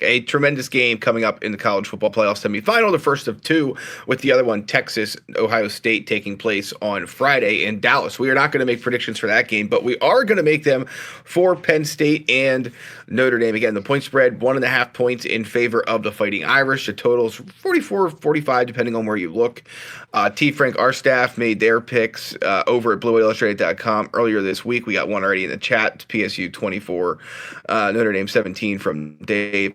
A tremendous game coming up in the college football playoff semifinal, the first of two, with the other one, Texas, Ohio State, taking place on Friday in Dallas. We are not going to make predictions for that game, but we are going to make them for Penn State and Notre Dame. Again, the point spread, 1.5 points in favor of the Fighting Irish. The total's 44-45, depending on where you look. T. Frank, our staff, made their picks over at BlueWhiteIllustrated.com earlier this week. We got one already in the chat, PSU 24, Notre Dame 17 from Dave.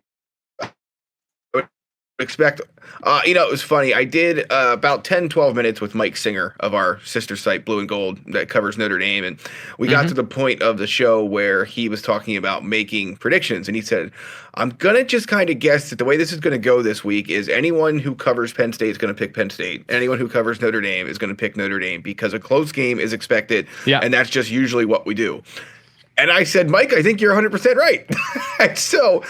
Expect it was funny. I did about 10-12 minutes with Mike Singer of our sister site Blue and Gold that covers Notre Dame, and we got to the point of the show where he was talking about making predictions, and he said, I'm gonna just kind of guess that the way this is going to go this week is anyone who covers Penn State is going to pick Penn State, anyone who covers Notre Dame is going to pick Notre Dame, because a close game is expected, and that's just usually what we do. And I said, Mike, I think you're 100% right. So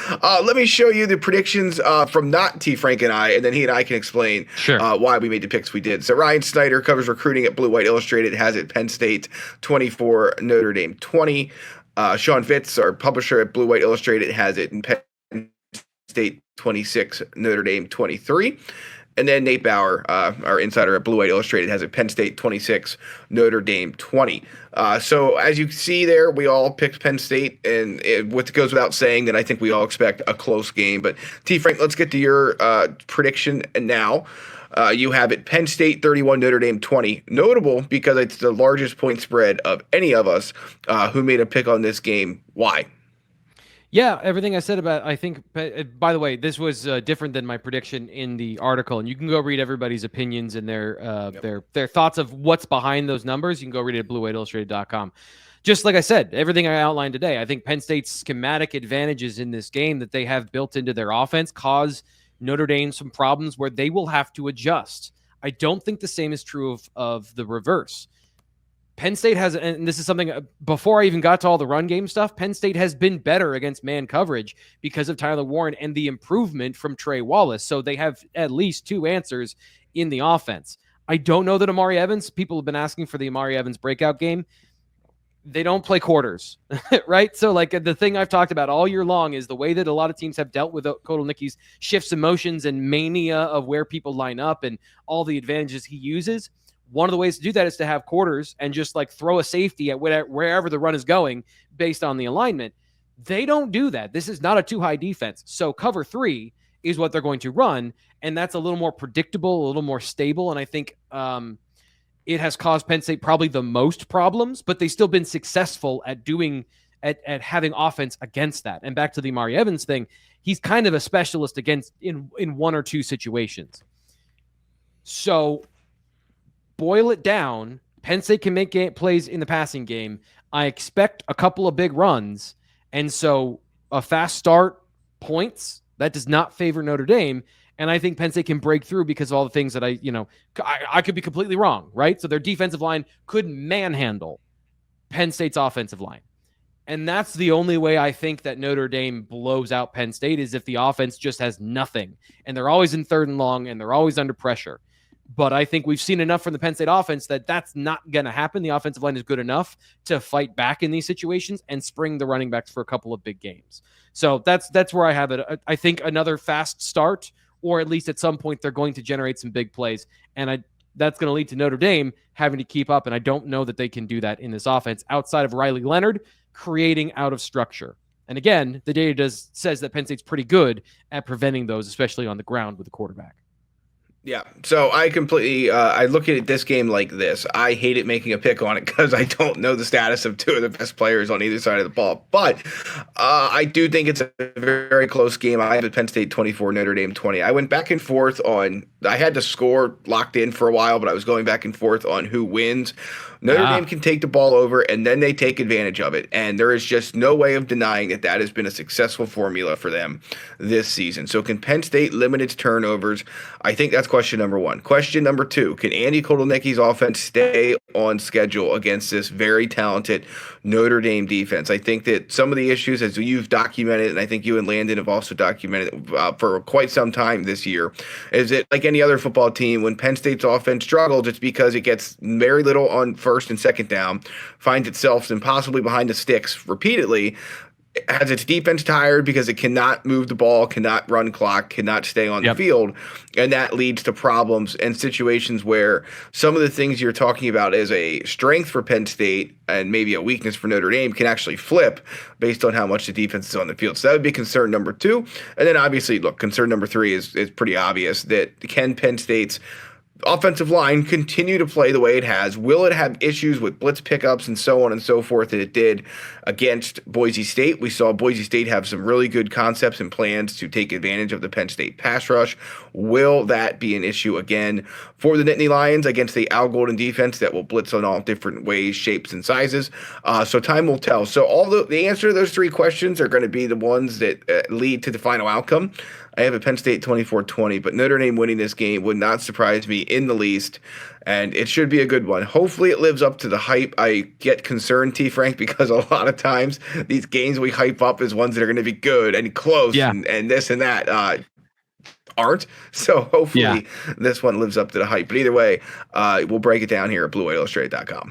let me show you the predictions from not T. Frank and I, and then he and I can explain why we made the picks we did. So Ryan Snyder covers recruiting at Blue White Illustrated, has it Penn State 24, Notre Dame 20. Sean Fitz, our publisher at Blue White Illustrated, has it in Penn State 26, Notre Dame 23. And then Nate Bauer, our insider at Blue White Illustrated, has it Penn State 26, Notre Dame 20. So as you see there, we all picked Penn State, and what goes without saying that I think we all expect a close game. But T. Frank, let's get to your prediction now. You have it Penn State 31, Notre Dame 20. Notable because it's the largest point spread of any of us who made a pick on this game. Why? Yeah, everything I said about, I think, by the way, this was different than my prediction in the article, and you can go read everybody's opinions and their thoughts of what's behind those numbers. You can go read it at BlueWhiteIllustrated.com. Just like I said, everything I outlined today, I think Penn State's schematic advantages in this game that they have built into their offense cause Notre Dame some problems where they will have to adjust. I don't think the same is true of the reverse. Penn State has, and this is something before I even got to all the run game stuff, Penn State has been better against man coverage because of Tyler Warren and the improvement from Trey Wallace. So they have at least two answers in the offense. I don't know that Amari Evans, people have been asking for the Amari Evans breakout game. They don't play quarters, right? So like the thing I've talked about all year long is the way that a lot of teams have dealt with Kotelnicki's shifts, emotions, and mania of where people line up and all the advantages he uses. One of the ways to do that is to have quarters and just like throw a safety at wherever the run is going based on the alignment. They don't do that. This is not a too high defense. So cover 3 is what they're going to run. And that's a little more predictable, a little more stable. And I think it has caused Penn State probably the most problems, but they've still been successful at at having offense against that. And back to the Amari Evans thing, he's kind of a specialist against in one or two situations. So boil it down, Penn State can make plays in the passing game. I expect a couple of big runs. And so a fast start points, that does not favor Notre Dame. And I think Penn State can break through because of all the things that I could be completely wrong, right? So their defensive line could manhandle Penn State's offensive line. And that's the only way I think that Notre Dame blows out Penn State is if the offense just has nothing. And they're always in 3rd and long, and they're always under pressure. But I think we've seen enough from the Penn State offense that that's not going to happen. The offensive line is good enough to fight back in these situations and spring the running backs for a couple of big games. So that's where I have it. I think another fast start, or at least at some point they're going to generate some big plays. And that's going to lead to Notre Dame having to keep up. And I don't know that they can do that in this offense outside of Riley Leonard creating out of structure. And again, the data says that Penn State's pretty good at preventing those, especially on the ground with the quarterback. Yeah, so I completely I look at this game like this. I hate it making a pick on it because I don't know the status of two of the best players on either side of the ball. But I do think it's a very close game. I have Penn State 24, Notre Dame 20. I went back and forth on – I had the score locked in for a while, but I was going back and forth on who wins. Notre Dame can take the ball over, and then they take advantage of it. And there is just no way of denying that that has been a successful formula for them this season. So can Penn State limit its turnovers? I think that's question number one. Question number two, can Andy Kotelnicki's offense stay on schedule against this very talented Notre Dame defense? I think that some of the issues, as you've documented, and I think you and Landon have also documented for quite some time this year, is that like any other football team, when Penn State's offense struggles, it's because it gets very little on first and second down, finds itself impossibly behind the sticks repeatedly, has its defense tired because it cannot move the ball, cannot run clock, cannot stay on the Yep. field. And that leads to problems and situations where some of the things you're talking about as a strength for Penn State and maybe a weakness for Notre Dame can actually flip based on how much the defense is on the field. So that would be concern number 2. And then obviously, look, concern number 3 is pretty obvious that can Penn State's offensive line continue to play the way it has? Will it have issues with blitz pickups and so on and so forth that it did against Boise State? We saw Boise State have some really good concepts and plans to take advantage of the Penn State pass rush. Will that be an issue again for the Nittany Lions against the Al Golden defense that will blitz on all different ways, shapes, and sizes? So time will tell. So all the answer to those 3 questions are going to be the ones that lead to the final outcome. I have a Penn State 24-20, but Notre Dame winning this game would not surprise me in the least, and it should be a good one. Hopefully it lives up to the hype. I get concerned, T. Frank, because a lot of times these games we hype up as ones that are going to be good and close and this and that aren't. So hopefully this one lives up to the hype. But either way, we'll break it down here at BlueWhiteIllustrated.com.